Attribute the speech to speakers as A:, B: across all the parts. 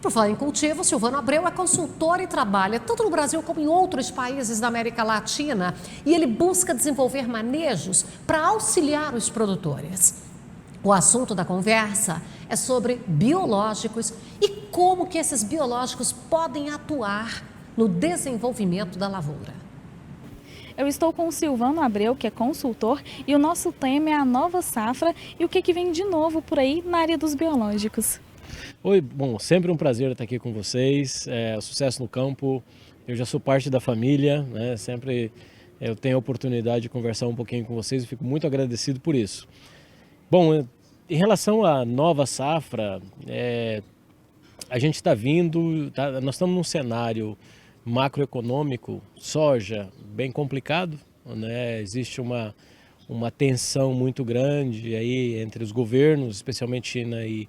A: Por falar em cultivo, Silvano Abreu é consultor e trabalha tanto no Brasil como em outros países da América Latina. E ele busca desenvolver manejos para auxiliar os produtores. O assunto da conversa é sobre biológicos e como que esses biológicos podem atuar no desenvolvimento da lavoura.
B: Eu estou com o Silvano Abreu, que é consultor, e o nosso tema é a nova safra e o que vem de novo por aí na área dos biológicos.
C: Oi, bom, sempre um prazer estar aqui com vocês, sucesso no campo, eu já sou parte da família, né? Sempre eu tenho a oportunidade de conversar um pouquinho com vocês e fico muito agradecido por isso. Bom, em relação à nova safra, a gente está nós estamos num cenário macroeconômico, soja, bem complicado, né? Existe uma tensão muito grande aí entre os governos, especialmente China e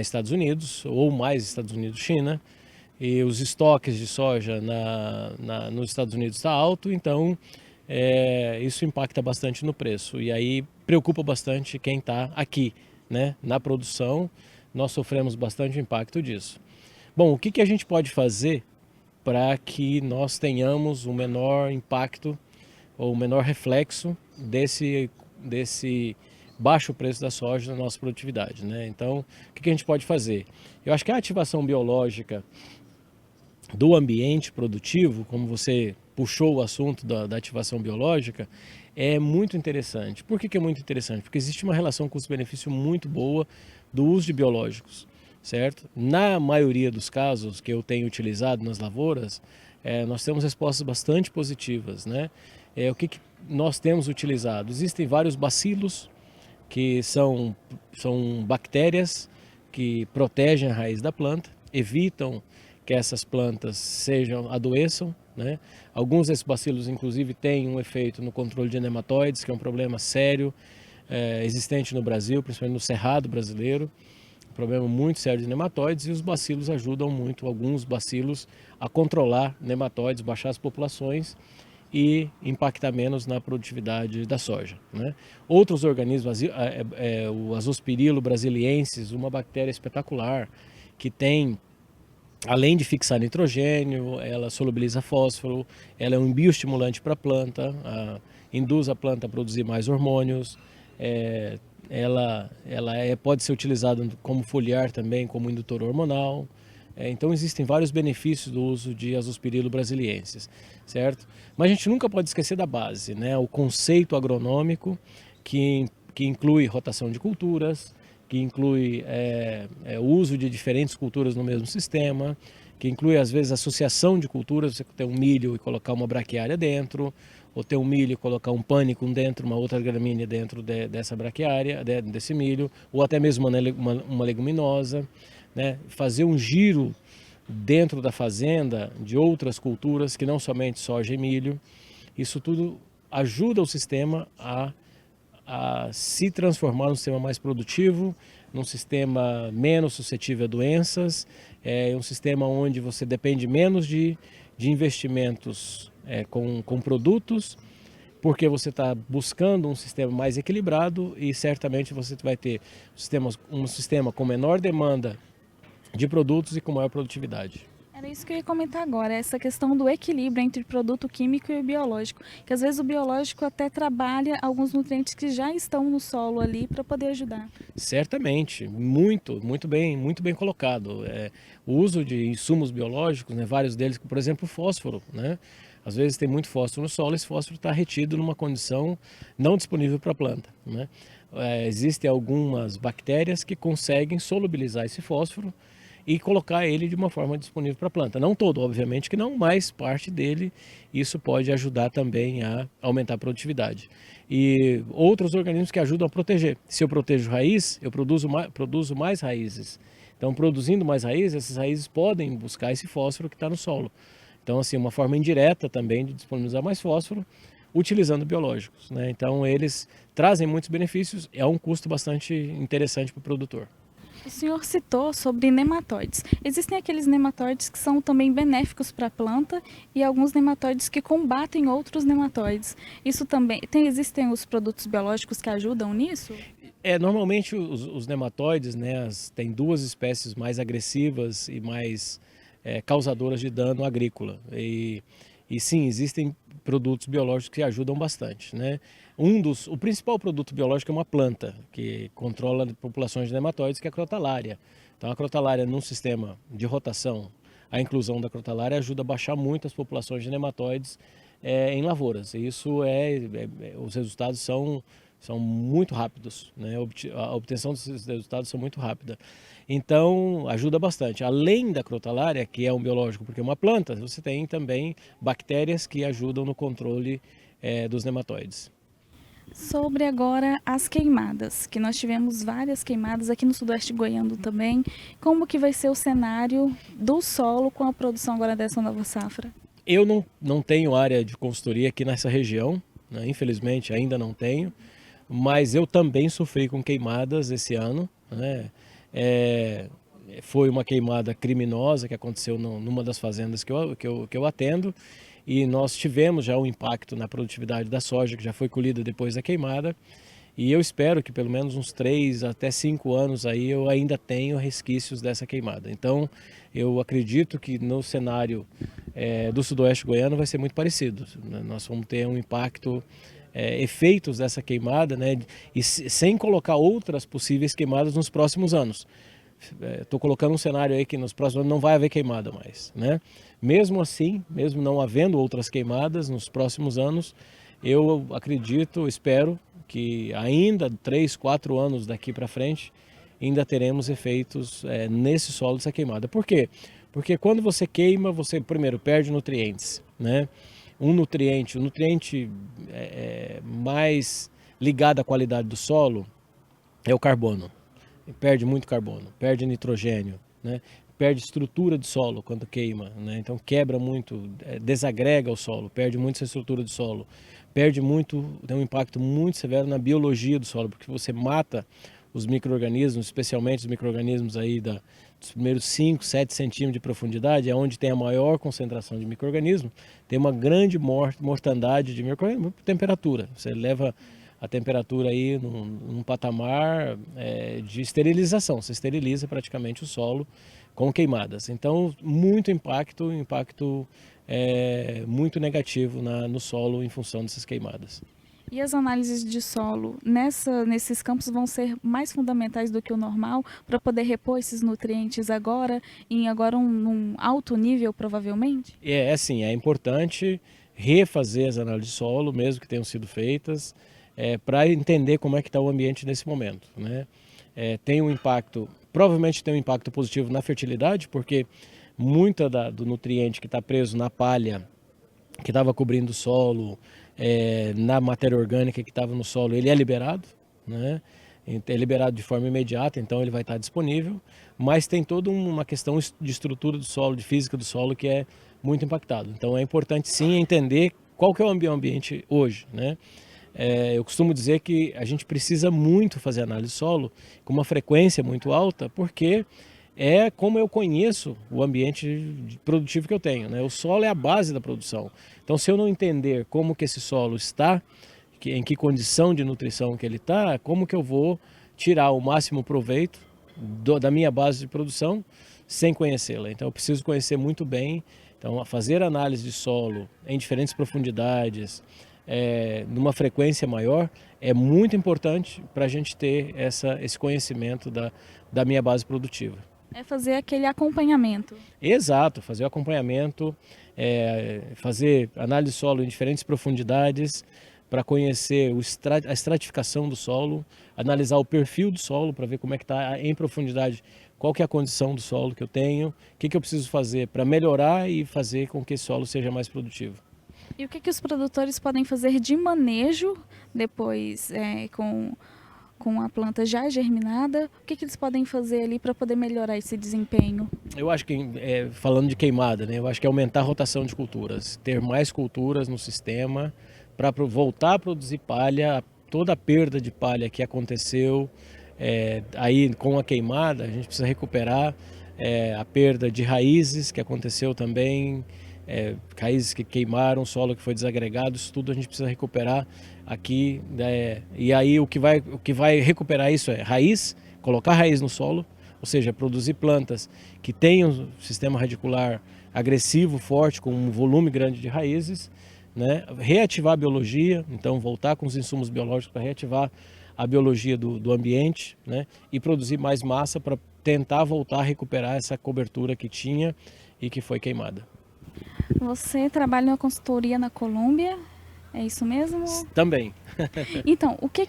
C: Estados Unidos, ou mais Estados Unidos e China, e os estoques de soja nos Estados Unidos está alto, então isso impacta bastante no preço e aí preocupa bastante quem está aqui, né, na produção. Nós sofremos bastante impacto disso. Bom, o que a gente pode fazer para que nós tenhamos o menor impacto ou o menor reflexo desse baixo preço da soja na nossa produtividade, né? Então, o que a gente pode fazer? Eu acho que a ativação biológica do ambiente produtivo, como você puxou o assunto da ativação biológica, é muito interessante. Por que é muito interessante? Porque existe uma relação custo-benefício muito boa do uso de biológicos, certo? Na maioria dos casos que eu tenho utilizado nas lavouras, nós temos respostas bastante positivas, né? O que nós temos utilizado? Existem vários bacilos, que são bactérias que protegem a raiz da planta, evitam que essas plantas adoeçam, né? Alguns desses bacilos, inclusive, têm um efeito no controle de nematóides, que é um problema sério, existente no Brasil, principalmente no cerrado brasileiro, um problema muito sério de nematóides, e os bacilos ajudam muito, alguns bacilos, a controlar nematóides, baixar as populações e impactar menos na produtividade da soja, né? Outros organismos, o Azospirilo brasiliensis, uma bactéria espetacular que tem, além de fixar nitrogênio, ela solubiliza fósforo, ela é um bioestimulante para a planta, induz a planta a produzir mais hormônios, ela pode ser utilizada como foliar também, como indutor hormonal. Então existem vários benefícios do uso de Azospirilo brasiliensis, certo? Mas a gente nunca pode esquecer da base, né? O conceito agronômico que inclui rotação de culturas, que inclui o uso de diferentes culturas no mesmo sistema, que inclui às vezes associação de culturas, você ter um milho e colocar uma braquiária dentro, ou ter um milho e colocar um pânicum dentro, uma outra gramínea dentro dessa braquiária, desse milho, ou até mesmo uma leguminosa, né? Fazer um giro dentro da fazenda de outras culturas que não somente soja e milho. Isso tudo ajuda o sistema a se transformar num sistema mais produtivo, num sistema menos suscetível a doenças, um sistema onde você depende menos de investimentos com produtos, porque você está buscando um sistema mais equilibrado e certamente você vai ter um sistema com menor demanda de produtos e com maior produtividade.
B: Era isso que eu ia comentar agora, essa questão do equilíbrio entre produto químico e biológico, que às vezes o biológico até trabalha alguns nutrientes que já estão no solo ali para poder ajudar.
C: Certamente, muito bem colocado. O uso de insumos biológicos, né, vários deles, por exemplo, o fósforo, né? Às vezes tem muito fósforo no solo, esse fósforo está retido numa condição não disponível para a planta, né? Existem algumas bactérias que conseguem solubilizar esse fósforo e colocar ele de uma forma disponível para a planta. Não todo, obviamente que não, mas parte dele. Isso pode ajudar também a aumentar a produtividade. E outros organismos que ajudam a proteger. Se eu protejo raiz, eu produzo mais raízes. Então, produzindo mais raízes, essas raízes podem buscar esse fósforo que está no solo. Então, assim, uma forma indireta também de disponibilizar mais fósforo, utilizando biológicos, né? Então, eles trazem muitos benefícios, é um custo bastante interessante para o produtor.
B: O senhor citou sobre nematóides. Existem aqueles nematóides que são também benéficos para a planta e alguns nematóides que combatem outros nematóides. Isso também existem os produtos biológicos que ajudam nisso?
C: Normalmente os nematóides, né, tem duas espécies mais agressivas e mais causadoras de dano agrícola. E sim, existem produtos biológicos que ajudam bastante, né? O principal produto biológico é uma planta que controla populações de nematóides, que é a crotalária. Então a crotalária, num sistema de rotação, a inclusão da crotalária ajuda a baixar muito as populações de nematóides em lavouras. E isso os resultados são muito rápidos, né? A obtenção desses resultados são muito rápida. Então, ajuda bastante. Além da crotalária, que é um biológico porque é uma planta, você tem também bactérias que ajudam no controle dos nematóides.
B: Sobre agora as queimadas, que nós tivemos várias queimadas aqui no sudoeste goiano também. Como que vai ser o cenário do solo com a produção agora dessa nova safra?
C: Eu não tenho área de consultoria aqui nessa região, né? Infelizmente ainda não tenho, mas eu também sofri com queimadas esse ano, né? Foi uma queimada criminosa que aconteceu numa das fazendas que eu atendo, e nós tivemos já um impacto na produtividade da soja, que já foi colhida depois da queimada, e eu espero que pelo menos uns 3 até 5 anos aí eu ainda tenho resquícios dessa queimada. Então eu acredito que no cenário do sudoeste goiano vai ser muito parecido, né? Nós vamos ter um impacto, efeitos dessa queimada, né? E sem colocar outras possíveis queimadas nos próximos anos. Estou colocando um cenário aí que nos próximos anos não vai haver queimada mais, né? Mesmo assim, mesmo não havendo outras queimadas nos próximos anos, eu acredito, espero que ainda 3, 4 anos daqui para frente ainda teremos efeitos nesse solo dessa queimada. Por quê? Porque quando você queima, você primeiro perde nutrientes, né? O nutriente mais ligado à qualidade do solo é o carbono. Perde muito carbono, perde nitrogênio, né? Perde estrutura de solo quando queima, né? Então quebra muito, desagrega o solo, perde muito essa estrutura de solo, perde muito, tem um impacto muito severo na biologia do solo, porque você mata os micro-organismos, especialmente os micro-organismos aí dos primeiros 5, 7 centímetros de profundidade, é onde tem a maior concentração de micro-organismos, tem uma grande mortandade de micro-organismos por temperatura. Você leva a temperatura aí num patamar de esterilização, você esteriliza praticamente o solo com queimadas. Então, muito impacto muito negativo no solo em função dessas queimadas.
B: E as análises de solo nesses campos vão ser mais fundamentais do que o normal para poder repor esses nutrientes agora, num alto nível, provavelmente?
C: Assim, é importante refazer as análises de solo, mesmo que tenham sido feitas, para entender como é que está o ambiente nesse momento, né? Provavelmente tem um impacto positivo na fertilidade, porque muita do nutriente que está preso na palha, que estava cobrindo o solo, na matéria orgânica que estava no solo, ele é liberado, né? É liberado de forma imediata, então ele vai estar disponível, mas tem toda uma questão de estrutura do solo, de física do solo, que é muito impactado. Então é importante sim entender qual que é o ambiente hoje, né? Eu costumo dizer que a gente precisa muito fazer análise de solo com uma frequência muito alta, porque é como eu conheço o ambiente produtivo que eu tenho, né? O solo é a base da produção. Então, se eu não entender como que esse solo está, em que condição de nutrição que ele está, como que eu vou tirar o máximo proveito da minha base de produção sem conhecê-la? Então, eu preciso conhecer muito bem. Então, fazer análise de solo em diferentes profundidades, numa frequência maior, é muito importante para a gente ter esse conhecimento da minha base produtiva.
B: É fazer aquele acompanhamento.
C: Exato, fazer o acompanhamento, fazer análise de solo em diferentes profundidades para conhecer a estratificação do solo, analisar o perfil do solo para ver como é que está em profundidade, qual que é a condição do solo que eu tenho, o que eu preciso fazer para melhorar e fazer com que esse solo seja mais produtivo.
B: E o que os produtores podem fazer de manejo depois com a planta já germinada? O que eles podem fazer ali para poder melhorar esse desempenho?
C: Eu acho que, falando de queimada, né, eu acho que é aumentar a rotação de culturas, ter mais culturas no sistema para voltar a produzir palha, toda a perda de palha que aconteceu aí com a queimada, a gente precisa recuperar a perda de raízes que aconteceu também, raízes que queimaram, solo que foi desagregado, isso tudo a gente precisa recuperar aqui, e aí o que vai recuperar isso é raiz, colocar raiz no solo, ou seja, produzir plantas que tenham um sistema radicular agressivo, forte, com um volume grande de raízes, né? Reativar a biologia, então voltar com os insumos biológicos para reativar a biologia do ambiente, né? E produzir mais massa para tentar voltar a recuperar essa cobertura que tinha e que foi queimada.
B: Você trabalha numa consultoria na Colômbia, é isso mesmo?
C: Também.
B: Então, o que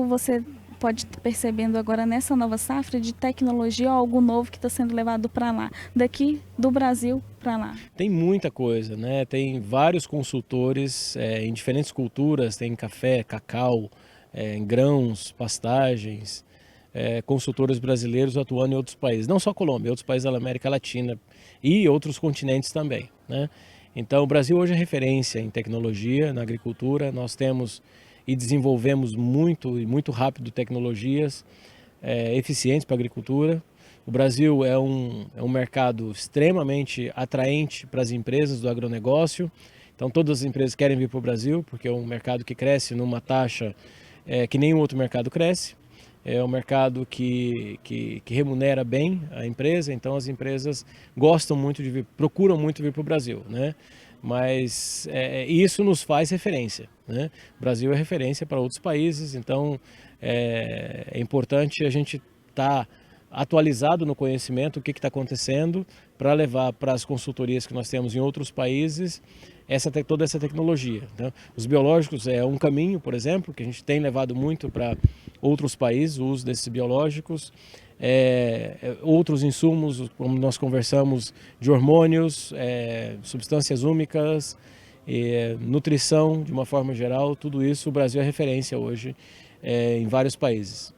B: você pode estar percebendo agora nessa nova safra de tecnologia ou algo novo que está sendo levado para lá, daqui do Brasil para lá?
C: Tem muita coisa, né? Tem vários consultores em diferentes culturas, tem café, cacau, em grãos, pastagens, consultores brasileiros atuando em outros países, não só Colômbia, outros países da América Latina e outros continentes também, né? Então o Brasil hoje é referência em tecnologia, na agricultura, nós temos e desenvolvemos muito e muito rápido tecnologias eficientes para a agricultura. O Brasil é um mercado extremamente atraente para as empresas do agronegócio, então todas as empresas querem vir para o Brasil, porque é um mercado que cresce numa taxa que nenhum outro mercado cresce. É um mercado que remunera bem a empresa, então as empresas gostam muito de vir, procuram muito vir para o Brasil, né? Mas isso nos faz referência, né? O Brasil é referência para outros países, então é importante a gente estar atualizado no conhecimento, o que está acontecendo, para levar para as consultorias que nós temos em outros países toda essa tecnologia, né? Os biológicos é um caminho, por exemplo, que a gente tem levado muito para outros países, o uso desses biológicos, outros insumos, como nós conversamos, de hormônios, substâncias úmicas, nutrição de uma forma geral, tudo isso o Brasil é referência hoje em vários países.